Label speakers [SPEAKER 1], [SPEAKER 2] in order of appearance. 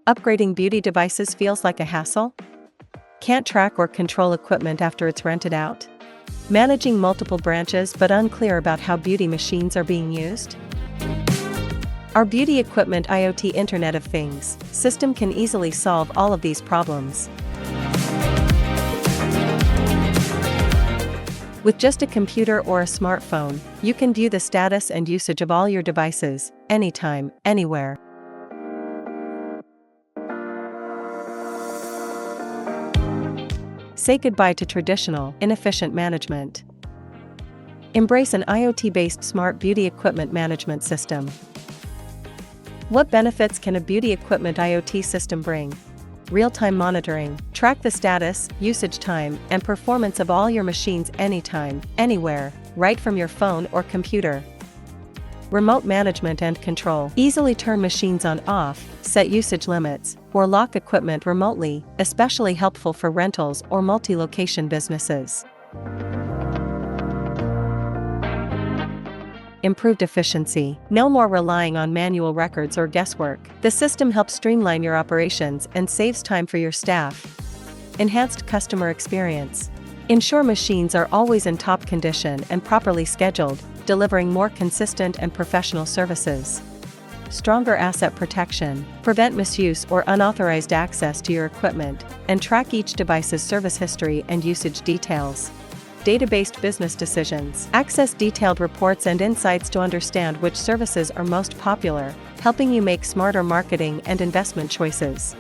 [SPEAKER 1] Upgrading beauty devices feels like a hassle? Can't track or control equipment after it's rented out? Managing multiple branches but unclear about how beauty machines are being used? Our beauty equipment IoT Internet of Things system can easily solve all of these problems. With just a computer or a smartphone, you can view the status and usage of all your devices, anytime, anywhere. Say goodbye to traditional, inefficient management. Embrace an IoT-based smart beauty equipment management system. What benefits can a beauty equipment IoT system bring? Real-time monitoring. Track the status, usage time, and performance of all your machines anytime, anywhere, right from your phone or computer. Remote management and control. Easily turn machines on/off, set usage limits, or lock equipment remotely, especially helpful for rentals or multi-location businesses. Improved efficiency. No more relying on manual records or guesswork. The system helps streamline your operations and saves time for your staff. Enhanced customer experience. Ensure machines are always in top condition and properly scheduled, delivering more consistent and professional services. Stronger asset protection. Prevent misuse or unauthorized access to your equipment, and track each device's service history and usage details. Data-based business decisions. Access detailed reports and insights to understand which services are most popular, helping you make smarter marketing and investment choices.